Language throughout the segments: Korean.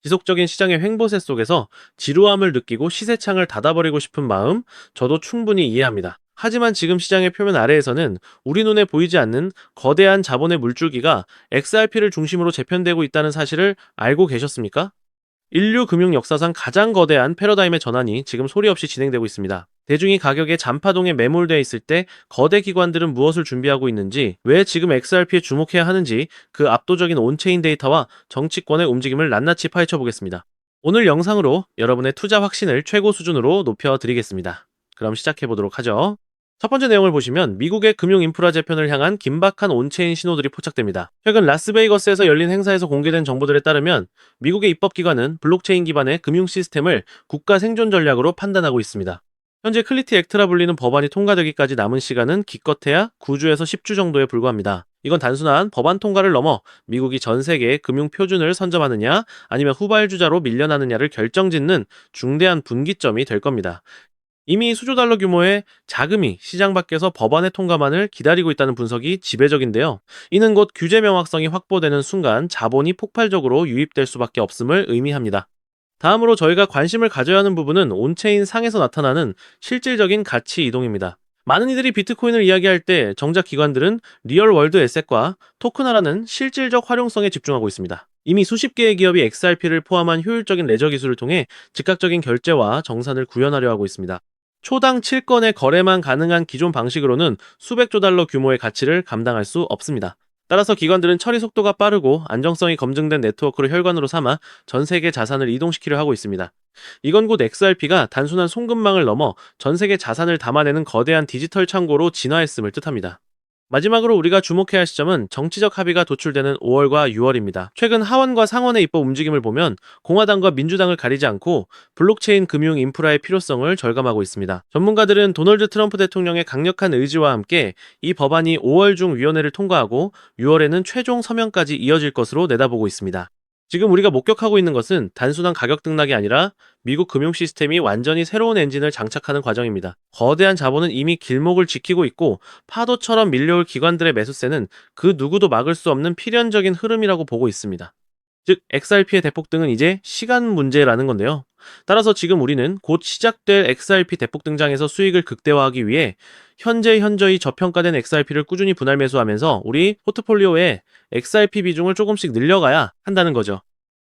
지속적인 시장의 횡보세 속에서 지루함을 느끼고 시세창을 닫아버리고 싶은 마음, 저도 충분히 이해합니다. 하지만 지금 시장의 표면 아래에서는 우리 눈에 보이지 않는 거대한 자본의 물줄기가 XRP를 중심으로 재편되고 있다는 사실을 알고 계셨습니까? 인류 금융 역사상 가장 거대한 패러다임의 전환이 지금 소리 없이 진행되고 있습니다. 대중이 가격의 잔파동에 매몰되어 있을 때 거대 기관들은 무엇을 준비하고 있는지, 왜 지금 XRP에 주목해야 하는지 그 압도적인 온체인 데이터와 정치권의 움직임을 낱낱이 파헤쳐 보겠습니다. 오늘 영상으로 여러분의 투자 확신을 최고 수준으로 높여드리겠습니다. 그럼 시작해 보도록 하죠. 첫 번째 내용을 보시면 미국의 금융 인프라 재편을 향한 긴박한 온체인 신호들이 포착됩니다. 최근 라스베이거스에서 열린 행사에서 공개된 정보들에 따르면 미국의 입법기관은 블록체인 기반의 금융 시스템을 국가 생존 전략으로 판단하고 있습니다. 현재 클리티 액트라 불리는 법안이 통과되기까지 남은 시간은 기껏해야 9주에서 10주 정도에 불과합니다. 이건 단순한 법안 통과를 넘어 미국이 전 세계의 금융 표준을 선점하느냐 아니면 후발주자로 밀려나느냐를 결정짓는 중대한 분기점이 될 겁니다. 이미 수조 달러 규모의 자금이 시장 밖에서 법안의 통과만을 기다리고 있다는 분석이 지배적인데요. 이는 곧 규제 명확성이 확보되는 순간 자본이 폭발적으로 유입될 수밖에 없음을 의미합니다. 다음으로 저희가 관심을 가져야 하는 부분은 온체인 상에서 나타나는 실질적인 가치 이동입니다. 많은 이들이 비트코인을 이야기할 때 정작 기관들은 리얼월드 에셋과 토큰화라는 실질적 활용성에 집중하고 있습니다. 이미 수십 개의 기업이 XRP를 포함한 효율적인 레저 기술을 통해 즉각적인 결제와 정산을 구현하려 하고 있습니다. 초당 7건의 거래만 가능한 기존 방식으로는 수백조 달러 규모의 가치를 감당할 수 없습니다. 따라서 기관들은 처리 속도가 빠르고 안정성이 검증된 네트워크를 혈관으로 삼아 전 세계 자산을 이동시키려 하고 있습니다. 이건 곧 XRP가 단순한 송금망을 넘어 전 세계 자산을 담아내는 거대한 디지털 창고로 진화했음을 뜻합니다. 마지막으로 우리가 주목해야 할 시점은 정치적 합의가 도출되는 5월과 6월입니다. 최근 하원과 상원의 입법 움직임을 보면 공화당과 민주당을 가리지 않고 블록체인 금융 인프라의 필요성을 절감하고 있습니다. 전문가들은 도널드 트럼프 대통령의 강력한 의지와 함께 이 법안이 5월 중 위원회를 통과하고 6월에는 최종 서명까지 이어질 것으로 내다보고 있습니다. 지금 우리가 목격하고 있는 것은 단순한 가격 등락이 아니라 미국 금융 시스템이 완전히 새로운 엔진을 장착하는 과정입니다. 거대한 자본은 이미 길목을 지키고 있고 파도처럼 밀려올 기관들의 매수세는 그 누구도 막을 수 없는 필연적인 흐름이라고 보고 있습니다. 즉, XRP의 대폭등은 이제 시간 문제라는 건데요. 따라서 지금 우리는 곧 시작될 XRP 대폭 등장에서 수익을 극대화하기 위해 현저히 저평가된 XRP를 꾸준히 분할 매수하면서 우리 포트폴리오에 XRP 비중을 조금씩 늘려가야 한다는 거죠.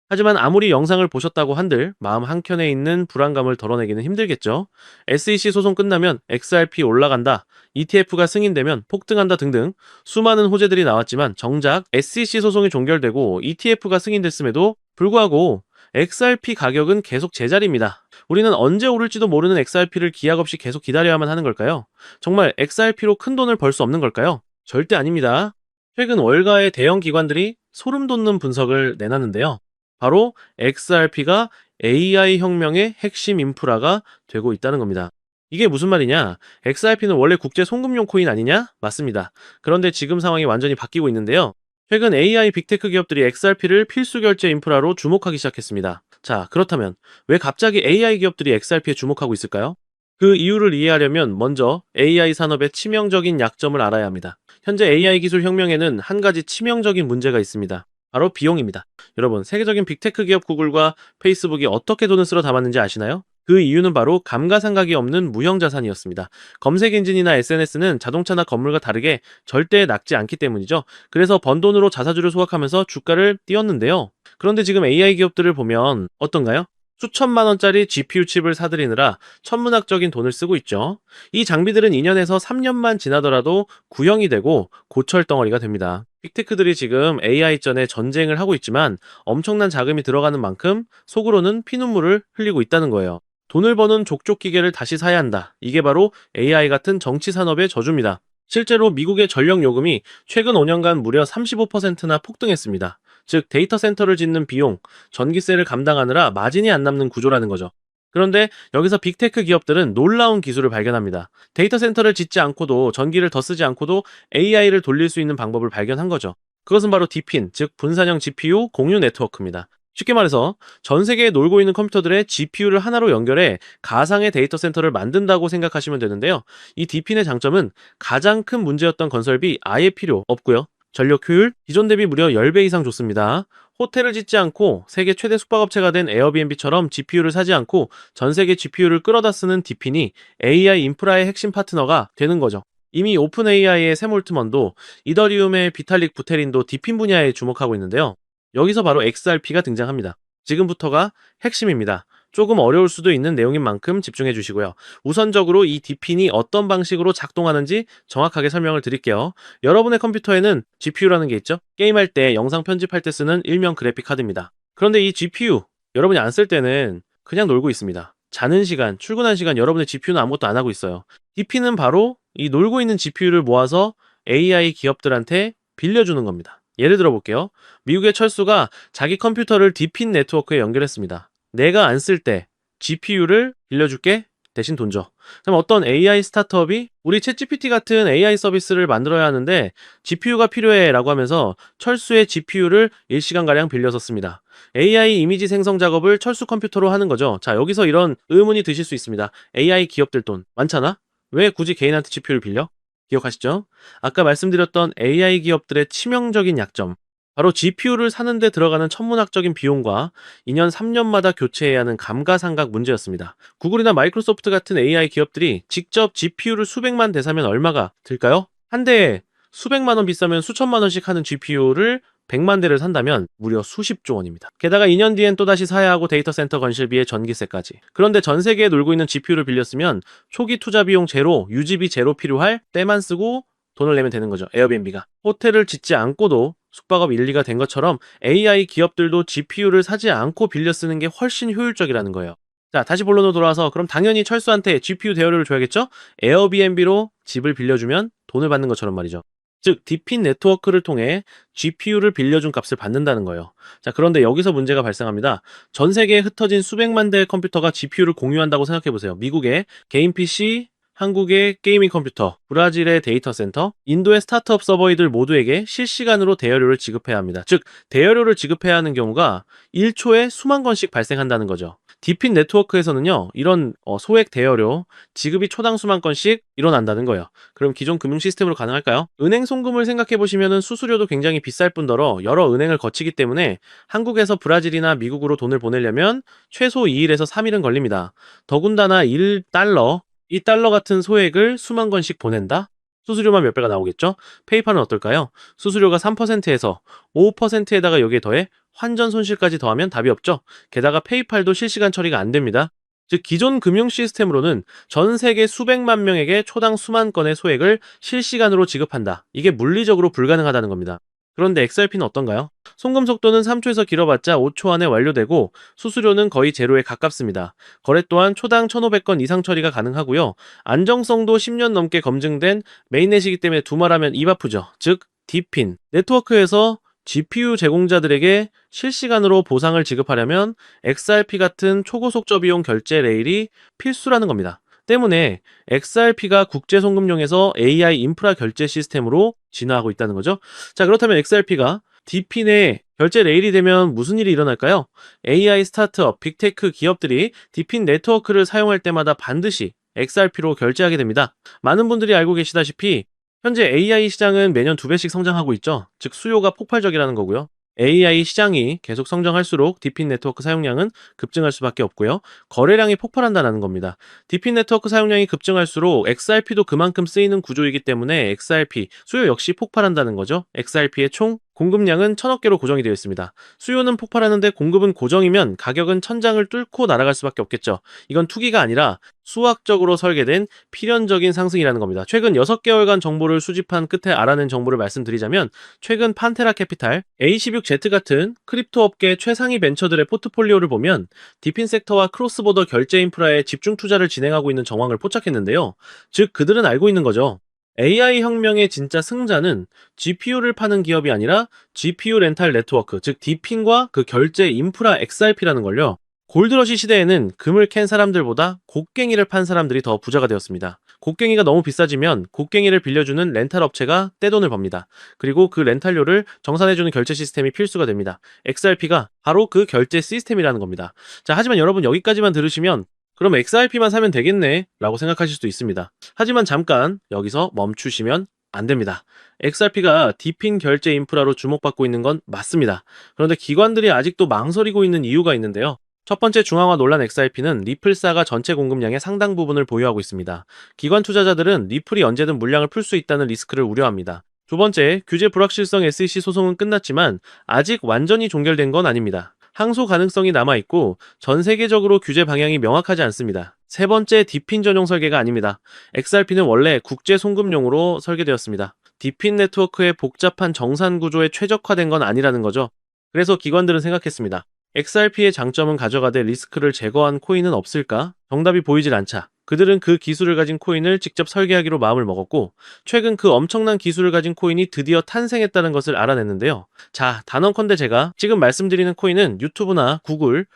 하지만 아무리 영상을 보셨다고 한들 마음 한켠에 있는 불안감을 덜어내기는 힘들겠죠. SEC 소송 끝나면 XRP 올라간다, ETF가 승인되면 폭등한다 등등 수많은 호재들이 나왔지만 정작 SEC 소송이 종결되고 ETF가 승인됐음에도 불구하고 XRP 가격은 계속 제자리입니다. 우리는 언제 오를지도 모르는 XRP를 기약 없이 계속 기다려야만 하는 걸까요? 정말 XRP로 큰 돈을 벌 수 없는 걸까요? 절대 아닙니다. 최근 월가의 대형 기관들이 소름 돋는 분석을 내놨는데요. 바로 XRP가 AI 혁명의 핵심 인프라가 되고 있다는 겁니다. 이게 무슨 말이냐? XRP는 원래 국제 송금용 코인 아니냐? 맞습니다. 그런데 지금 상황이 완전히 바뀌고 있는데요. 최근 AI 빅테크 기업들이 XRP를 필수 결제 인프라로 주목하기 시작했습니다. 자, 그렇다면 왜 갑자기 AI 기업들이 XRP에 주목하고 있을까요? 그 이유를 이해하려면 먼저 AI 산업의 치명적인 약점을 알아야 합니다. 현재 AI 기술 혁명에는 한 가지 치명적인 문제가 있습니다. 바로 비용입니다. 여러분, 세계적인 빅테크 기업 구글과 페이스북이 어떻게 돈을 쓸어 담았는지 아시나요? 그 이유는 바로 감가상각이 없는 무형자산이었습니다. 검색 엔진이나 SNS는 자동차나 건물과 다르게 절대 낙지 않기 때문이죠. 그래서 번 돈으로 자사주를 소각하면서 주가를 띄웠는데요. 그런데 지금 AI 기업들을 보면 어떤가요? 수천만 원짜리 GPU 칩을 사들이느라 천문학적인 돈을 쓰고 있죠. 이 장비들은 2년에서 3년만 지나더라도 구형이 되고 고철 덩어리가 됩니다. 빅테크들이 지금 AI전에 전쟁을 하고 있지만 엄청난 자금이 들어가는 만큼 속으로는 피눈물을 흘리고 있다는 거예요. 돈을 버는 족족 기계를 다시 사야 한다. 이게 바로 AI 같은 정치 산업의 저주입니다. 실제로 미국의 전력 요금이 최근 5년간 무려 35%나 폭등했습니다. 즉 데이터 센터를 짓는 비용, 전기세를 감당하느라 마진이 안 남는 구조라는 거죠. 그런데 여기서 빅테크 기업들은 놀라운 기술을 발견합니다. 데이터 센터를 짓지 않고도 전기를 더 쓰지 않고도 AI를 돌릴 수 있는 방법을 발견한 거죠. 그것은 바로 디핀, 즉 분산형 GPU 공유 네트워크입니다. 쉽게 말해서 전 세계에 놀고 있는 컴퓨터들의 GPU를 하나로 연결해 가상의 데이터 센터를 만든다고 생각하시면 되는데요. 이 디핀의 장점은 가장 큰 문제였던 건설비 아예 필요 없고요. 전력 효율 기존 대비 무려 10배 이상 좋습니다. 호텔을 짓지 않고 세계 최대 숙박업체가 된 에어비앤비처럼 GPU를 사지 않고 전 세계 GPU를 끌어다 쓰는 디핀이 AI 인프라의 핵심 파트너가 되는 거죠. 이미 오픈 AI의 샘 올트먼도 이더리움의 비탈릭 부테린도 디핀 분야에 주목하고 있는데요. 여기서 바로 XRP가 등장합니다. 지금부터가 핵심입니다. 조금 어려울 수도 있는 내용인 만큼 집중해 주시고요. 우선적으로 이 디핀이 어떤 방식으로 작동하는지 정확하게 설명을 드릴게요. 여러분의 컴퓨터에는 GPU라는 게 있죠? 게임할 때, 영상 편집할 때 쓰는 일명 그래픽 카드입니다. 그런데 이 GPU, 여러분이 안 쓸 때는 그냥 놀고 있습니다. 자는 시간, 출근한 시간 여러분의 GPU는 아무것도 안 하고 있어요. DP는 바로 이 놀고 있는 GPU를 모아서 AI 기업들한테 빌려주는 겁니다. 예를 들어 볼게요. 미국의 철수가 자기 컴퓨터를 디핀 네트워크에 연결했습니다. 내가 안 쓸 때 GPU를 빌려줄게, 대신 돈 줘. 그럼 어떤 AI 스타트업이 우리 챗GPT 같은 AI 서비스를 만들어야 하는데 GPU가 필요해 라고 하면서 철수의 GPU를 일시간가량 빌려서 씁니다. AI 이미지 생성 작업을 철수 컴퓨터로 하는 거죠. 자, 여기서 이런 의문이 드실 수 있습니다. AI 기업들 돈 많잖아? 왜 굳이 개인한테 GPU를 빌려? 기억하시죠? 아까 말씀드렸던 AI 기업들의 치명적인 약점, 바로 GPU를 사는데 들어가는 천문학적인 비용과 2년, 3년마다 교체해야 하는 감가상각 문제였습니다. 구글이나 마이크로소프트 같은 AI 기업들이 직접 GPU를 수백만 대 사면 얼마가 들까요? 한 대에 수백만 원 비싸면 수천만 원씩 하는 GPU를 100만 대를 산다면 무려 수십조 원입니다. 게다가 2년 뒤엔 또다시 사야 하고 데이터 센터 건설비에 전기세까지. 그런데 전 세계에 놀고 있는 GPU를 빌렸으면 초기 투자 비용 제로, 유지비 제로 필요할 때만 쓰고 돈을 내면 되는 거죠. 에어비앤비가. 호텔을 짓지 않고도 숙박업 1, 2가 된 것처럼 AI 기업들도 GPU를 사지 않고 빌려 쓰는 게 훨씬 효율적이라는 거예요. 자, 다시 본론으로 돌아와서 그럼 당연히 철수한테 GPU 대여료를 줘야겠죠? 에어비앤비로 집을 빌려주면 돈을 받는 것처럼 말이죠. 즉, 디핀 네트워크를 통해 GPU를 빌려준 값을 받는다는 거예요. 자, 그런데 여기서 문제가 발생합니다. 전 세계에 흩어진 수백만 대의 컴퓨터가 GPU를 공유한다고 생각해보세요. 미국의 개인 PC, 한국의 게이밍 컴퓨터, 브라질의 데이터 센터, 인도의 스타트업 서버이들 모두에게 실시간으로 대여료를 지급해야 합니다. 즉, 대여료를 지급해야 하는 경우가 1초에 수만 건씩 발생한다는 거죠. 디핀 네트워크에서는요, 이런 소액 대여료, 지급이 초당 수만 건씩 일어난다는 거예요. 그럼 기존 금융 시스템으로 가능할까요? 은행 송금을 생각해 보시면 수수료도 굉장히 비쌀 뿐더러 여러 은행을 거치기 때문에 한국에서 브라질이나 미국으로 돈을 보내려면 최소 2일에서 3일은 걸립니다. 더군다나 1달러, 이 달러 같은 소액을 수만 건씩 보낸다? 수수료만 몇 배가 나오겠죠? 페이팔은 어떨까요? 수수료가 3%에서 5%에다가 여기에 더해 환전 손실까지 더하면 답이 없죠. 게다가 페이팔도 실시간 처리가 안 됩니다. 즉, 기존 금융 시스템으로는 전 세계 수백만 명에게 초당 수만 건의 소액을 실시간으로 지급한다. 이게 물리적으로 불가능하다는 겁니다. 그런데 XRP는 어떤가요? 송금 속도는 3초에서 길어봤자 5초 안에 완료되고 수수료는 거의 제로에 가깝습니다. 거래 또한 초당 1,500건 이상 처리가 가능하고요. 안정성도 10년 넘게 검증된 메인넷이기 때문에 두말하면 입 아프죠. 즉, 디핀. 네트워크에서 GPU 제공자들에게 실시간으로 보상을 지급하려면 XRP 같은 초고속저 비용 결제 레일이 필수라는 겁니다. 때문에 XRP가 국제 송금용에서 AI 인프라 결제 시스템으로 진화하고 있다는 거죠. 자, 그렇다면 XRP가 디핀의 결제 레일이 되면 무슨 일이 일어날까요? AI 스타트업, 빅테크 기업들이 디핀 네트워크를 사용할 때마다 반드시 XRP로 결제하게 됩니다. 많은 분들이 알고 계시다시피 현재 AI 시장은 매년 2배씩 성장하고 있죠. 즉, 수요가 폭발적이라는 거고요. AI 시장이 계속 성장할수록 디핀 네트워크 사용량은 급증할 수밖에 없고요. 거래량이 폭발한다는 겁니다. 디핀 네트워크 사용량이 급증할수록 XRP도 그만큼 쓰이는 구조이기 때문에 XRP 수요 역시 폭발한다는 거죠. XRP의 총 공급량은 1,000억 개로 고정이 되어 있습니다. 수요는 폭발하는데 공급은 고정이면 가격은 천장을 뚫고 날아갈 수밖에 없겠죠. 이건 투기가 아니라 수학적으로 설계된 필연적인 상승이라는 겁니다. 최근 6개월간 정보를 수집한 끝에 알아낸 정보를 말씀드리자면 최근 판테라 캐피탈, A16Z 같은 크립토 업계 최상위 벤처들의 포트폴리오를 보면 디핀 섹터와 크로스보더 결제 인프라에 집중 투자를 진행하고 있는 정황을 포착했는데요. 즉, 그들은 알고 있는 거죠. AI 혁명의 진짜 승자는 GPU를 파는 기업이 아니라 GPU 렌탈 네트워크, 즉 디핀과 그 결제 인프라 XRP라는 걸요. 골드러시 시대에는 금을 캔 사람들보다 곡괭이를 판 사람들이 더 부자가 되었습니다. 곡괭이가 너무 비싸지면 곡괭이를 빌려주는 렌탈 업체가 떼돈을 법니다. 그리고 그 렌탈료를 정산해주는 결제 시스템이 필수가 됩니다. XRP가 바로 그 결제 시스템이라는 겁니다. 자, 하지만 여러분 여기까지만 들으시면 그럼 XRP만 사면 되겠네 라고 생각하실 수도 있습니다. 하지만 잠깐 여기서 멈추시면 안 됩니다. XRP가 디핀 결제 인프라로 주목받고 있는 건 맞습니다. 그런데 기관들이 아직도 망설이고 있는 이유가 있는데요. 첫 번째 중앙화 논란 XRP는 리플사가 전체 공급량의 상당 부분을 보유하고 있습니다. 기관 투자자들은 리플이 언제든 물량을 풀 수 있다는 리스크를 우려합니다. 두 번째, 규제 불확실성 SEC 소송은 끝났지만 아직 완전히 종결된 건 아닙니다. 항소 가능성이 남아있고 전 세계적으로 규제 방향이 명확하지 않습니다. 세 번째, 디핀 전용 설계가 아닙니다. XRP는 원래 국제 송금용으로 설계되었습니다. 디핀 네트워크의 복잡한 정산 구조에 최적화된 건 아니라는 거죠. 그래서 기관들은 생각했습니다. XRP의 장점은 가져가되 리스크를 제거한 코인은 없을까? 정답이 보이질 않자 그들은 그 기술을 가진 코인을 직접 설계하기로 마음을 먹었고, 최근 그 엄청난 기술을 가진 코인이 드디어 탄생했다는 것을 알아냈는데요. 자, 단언컨대 제가 지금 말씀드리는 코인은 유튜브나 구글,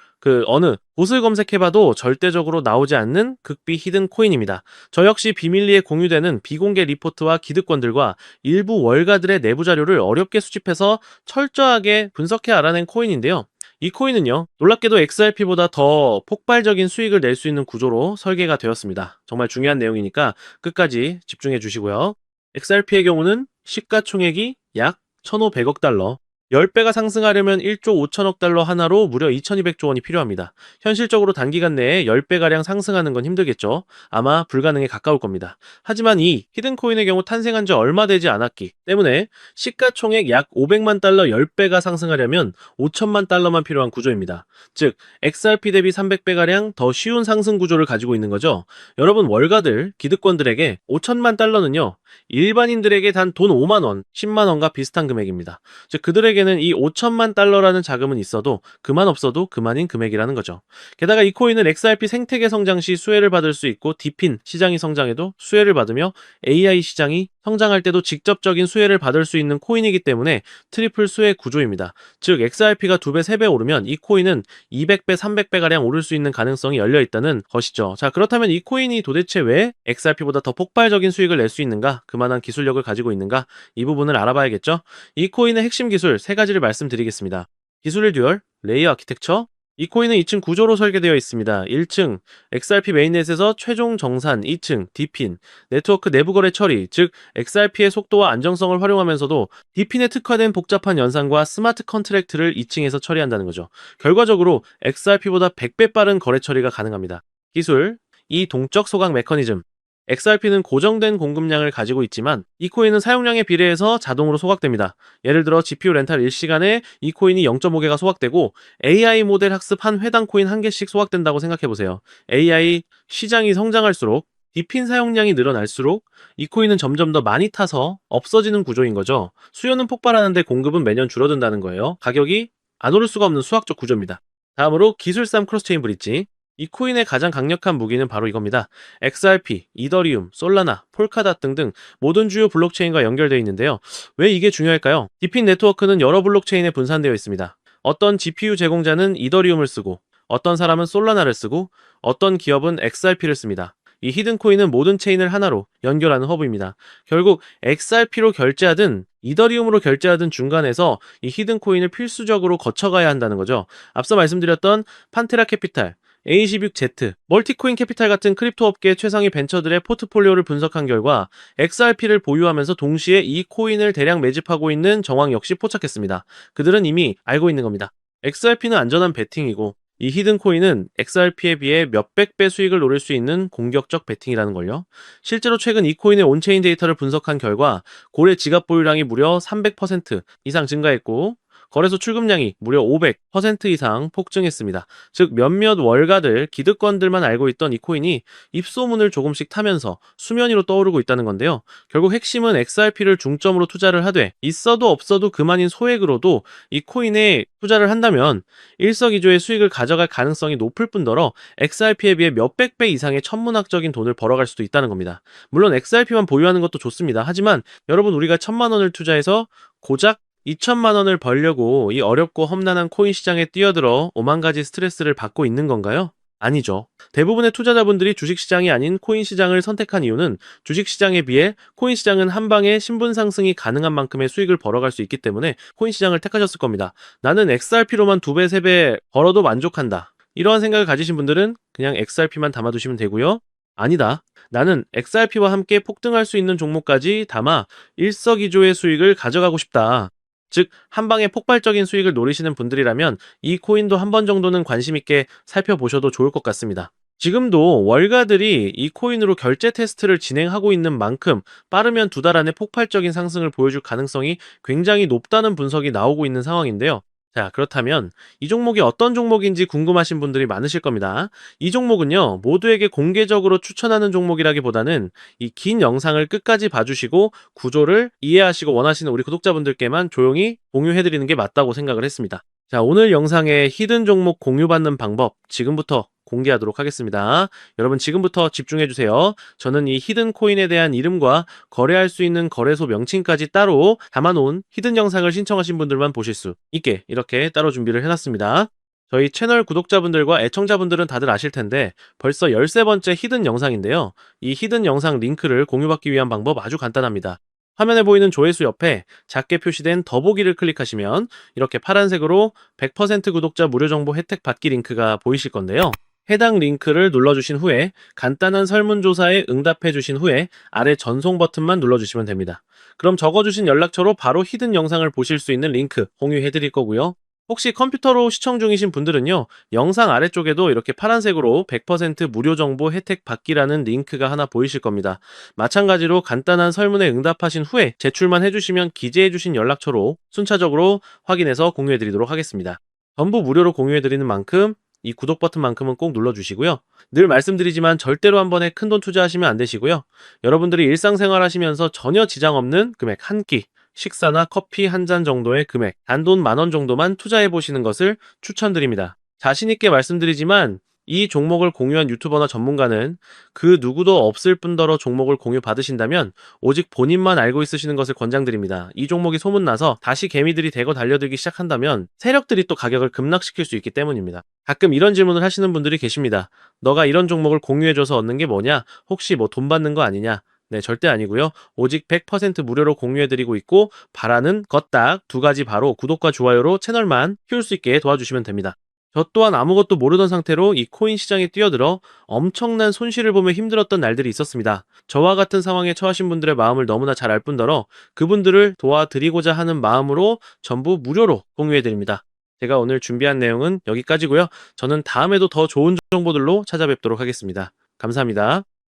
어느 곳을 검색해봐도 절대적으로 나오지 않는 극비 히든 코인입니다. 저 역시 비밀리에 공유되는 비공개 리포트와 기득권들과 일부 월가들의 내부 자료를 어렵게 수집해서 철저하게 분석해 알아낸 코인인데요. 이 코인은요, 놀랍게도 XRP보다 더 폭발적인 수익을 낼 수 있는 구조로 설계가 되었습니다. 정말 중요한 내용이니까 끝까지 집중해 주시고요. XRP의 경우는 시가총액이 약 1,500억 달러, 10배가 상승하려면 1조 5천억 달러 하나로 무려 2,200조 원이 필요합니다. 현실적으로 단기간 내에 10배가량 상승하는 건 힘들겠죠. 아마 불가능에 가까울 겁니다. 하지만 이 히든코인의 경우 탄생한 지 얼마 되지 않았기 때문에 시가총액 약 500만 달러 10배가 상승하려면 5천만 달러만 필요한 구조입니다. 즉, XRP 대비 300배가량 더 쉬운 상승 구조를 가지고 있는 거죠. 여러분, 월가들, 기득권들에게 5천만 달러는요, 일반인들에게 단 돈 5만 원, 10만 원과 비슷한 금액입니다. 즉, 그들에게는 이 5천만 달러라는 자금은 있어도 그만 없어도 그만인 금액이라는 거죠. 게다가 이 코인은 XRP 생태계 성장 시 수혜를 받을 수 있고, 디핀 시장이 성장해도 수혜를 받으며 AI 시장이 성장할 때도 직접적인 수혜를 받을 수 있는 코인이기 때문에 트리플 수혜 구조입니다. 즉, XRP가 2배, 3배 오르면 이 코인은 200배, 300배가량 오를 수 있는 가능성이 열려 있다는 것이죠. 자, 그렇다면 이 코인이 도대체 왜 XRP보다 더 폭발적인 수익을 낼 수 있는가? 그만한 기술력을 가지고 있는가? 이 부분을 알아봐야겠죠? 이 코인의 핵심 기술 3가지를 말씀드리겠습니다. 기술의 듀얼, 레이어 아키텍처. 이 코인은 2층 구조로 설계되어 있습니다. 1층, XRP 메인넷에서 최종 정산, 2층, 디핀, 네트워크 내부 거래 처리, 즉 XRP의 속도와 안정성을 활용하면서도 디핀에 특화된 복잡한 연산과 스마트 컨트랙트를 2층에서 처리한다는 거죠. 결과적으로 XRP보다 100배 빠른 거래 처리가 가능합니다. 기술, 이 동적 소각 메커니즘. XRP는 고정된 공급량을 가지고 있지만 이 코인은 사용량에 비례해서 자동으로 소각됩니다. 예를 들어 GPU 렌탈 1시간에 이 코인이 0.5개가 소각되고 AI 모델 학습 한 회당 코인 1개씩 소각된다고 생각해보세요. AI 시장이 성장할수록 디핀 사용량이 늘어날수록 이 코인은 점점 더 많이 타서 없어지는 구조인 거죠. 수요는 폭발하는데 공급은 매년 줄어든다는 거예요. 가격이 안 오를 수가 없는 수학적 구조입니다. 다음으로 기술싸움 크로스체인 브릿지. 이 코인의 가장 강력한 무기는 바로 이겁니다. XRP, 이더리움, 솔라나, 폴카닷 등등 모든 주요 블록체인과 연결되어 있는데요. 왜 이게 중요할까요? 디핀 네트워크는 여러 블록체인에 분산되어 있습니다. 어떤 GPU 제공자는 이더리움을 쓰고, 어떤 사람은 솔라나를 쓰고, 어떤 기업은 XRP를 씁니다. 이 히든코인은 모든 체인을 하나로 연결하는 허브입니다. 결국 XRP로 결제하든 이더리움으로 결제하든 중간에서 이 히든코인을 필수적으로 거쳐가야 한다는 거죠. 앞서 말씀드렸던 판테라 캐피탈, A16Z, 멀티코인 캐피탈 같은 크립토 업계 최상위 벤처들의 포트폴리오를 분석한 결과 XRP를 보유하면서 동시에 이 코인을 대량 매집하고 있는 정황 역시 포착했습니다. 그들은 이미 알고 있는 겁니다. XRP는 안전한 베팅이고 이 히든코인은 XRP에 비해 몇백 배 수익을 노릴 수 있는 공격적 베팅이라는 걸요. 실제로 최근 이 코인의 온체인 데이터를 분석한 결과 고래 지갑 보유량이 무려 300% 이상 증가했고 거래소 출금량이 무려 500% 이상 폭증했습니다. 즉 몇몇 월가들, 기득권들만 알고 있던 이 코인이 입소문을 조금씩 타면서 수면 위로 떠오르고 있다는 건데요. 결국 핵심은 XRP를 중점으로 투자를 하되 있어도 없어도 그만인 소액으로도 이 코인에 투자를 한다면 일석이조의 수익을 가져갈 가능성이 높을 뿐더러 XRP에 비해 몇백 배 이상의 천문학적인 돈을 벌어갈 수도 있다는 겁니다. 물론 XRP만 보유하는 것도 좋습니다. 하지만 여러분, 우리가 1,000만 원을 투자해서 고작 2천만 원을 벌려고 이 어렵고 험난한 코인 시장에 뛰어들어 오만 가지 스트레스를 받고 있는 건가요? 아니죠. 대부분의 투자자분들이 주식시장이 아닌 코인 시장을 선택한 이유는 주식시장에 비해 코인 시장은 한 방에 신분 상승이 가능한 만큼의 수익을 벌어갈 수 있기 때문에 코인 시장을 택하셨을 겁니다. 나는 XRP로만 2배, 3배 벌어도 만족한다. 이러한 생각을 가지신 분들은 그냥 XRP만 담아두시면 되고요. 아니다. 나는 XRP와 함께 폭등할 수 있는 종목까지 담아 일석이조의 수익을 가져가고 싶다. 즉, 한 방에 폭발적인 수익을 노리시는 분들이라면 이 코인도 한 번 정도는 관심 있게 살펴보셔도 좋을 것 같습니다. 지금도 월가들이 이 코인으로 결제 테스트를 진행하고 있는 만큼 빠르면 두 달 안에 폭발적인 상승을 보여줄 가능성이 굉장히 높다는 분석이 나오고 있는 상황인데요. 자, 그렇다면 이 종목이 어떤 종목인지 궁금하신 분들이 많으실 겁니다. 이 종목은요, 모두에게 공개적으로 추천하는 종목이라기보다는 이 긴 영상을 끝까지 봐주시고 구조를 이해하시고 원하시는 우리 구독자분들께만 조용히 공유해드리는 게 맞다고 생각을 했습니다. 자, 오늘 영상의 히든 종목 공유받는 방법 지금부터 공개하도록 하겠습니다. 여러분 지금부터 집중해주세요. 저는 이 히든 코인에 대한 이름과 거래할 수 있는 거래소 명칭까지 따로 담아놓은 히든 영상을 신청하신 분들만 보실 수 있게 이렇게 따로 준비를 해놨습니다. 저희 채널 구독자분들과 애청자분들은 다들 아실 텐데 벌써 13번째 히든 영상인데요. 이 히든 영상 링크를 공유받기 위한 방법 아주 간단합니다. 화면에 보이는 조회수 옆에 작게 표시된 더보기를 클릭하시면 이렇게 파란색으로 100% 구독자 무료 정보 혜택 받기 링크가 보이실 건데요. 해당 링크를 눌러주신 후에 간단한 설문조사에 응답해주신 후에 아래 전송 버튼만 눌러주시면 됩니다. 그럼 적어주신 연락처로 바로 히든 영상을 보실 수 있는 링크 공유해드릴 거고요. 혹시 컴퓨터로 시청 중이신 분들은요, 영상 아래쪽에도 이렇게 파란색으로 100% 무료 정보 혜택 받기라는 링크가 하나 보이실 겁니다. 마찬가지로 간단한 설문에 응답하신 후에 제출만 해주시면 기재해주신 연락처로 순차적으로 확인해서 공유해드리도록 하겠습니다. 전부 무료로 공유해드리는 만큼 이 구독 버튼만큼은 꼭 눌러주시고요. 늘 말씀드리지만 절대로 한 번에 큰돈 투자하시면 안 되시고요. 여러분들이 일상생활 하시면서 전혀 지장 없는 금액 한 끼, 식사나 커피 한 잔 정도의 금액, 단돈 10,000원 정도만 투자해 보시는 것을 추천드립니다. 자신 있게 말씀드리지만 이 종목을 공유한 유튜버나 전문가는 그 누구도 없을 뿐더러 종목을 공유 받으신다면 오직 본인만 알고 있으시는 것을 권장드립니다. 이 종목이 소문나서 다시 개미들이 대거 달려들기 시작한다면 세력들이 또 가격을 급락시킬 수 있기 때문입니다. 가끔 이런 질문을 하시는 분들이 계십니다. 너가 이런 종목을 공유해줘서 얻는 게 뭐냐? 혹시 뭐 돈 받는 거 아니냐? 네, 절대 아니고요. 오직 100% 무료로 공유해드리고 있고 바라는 것 딱 두 가지, 바로 구독과 좋아요로 채널만 키울 수 있게 도와주시면 됩니다. 저 또한 아무것도 모르던 상태로 이 코인 시장에 뛰어들어 엄청난 손실을 보며 힘들었던 날들이 있었습니다. 저와 같은 상황에 처하신 분들의 마음을 너무나 잘 알 뿐더러 그분들을 도와드리고자 하는 마음으로 전부 무료로 공유해드립니다. 제가 오늘 준비한 내용은 여기까지고요. 저는 다음에도 더 좋은 정보들로 찾아뵙도록 하겠습니다. 감사합니다.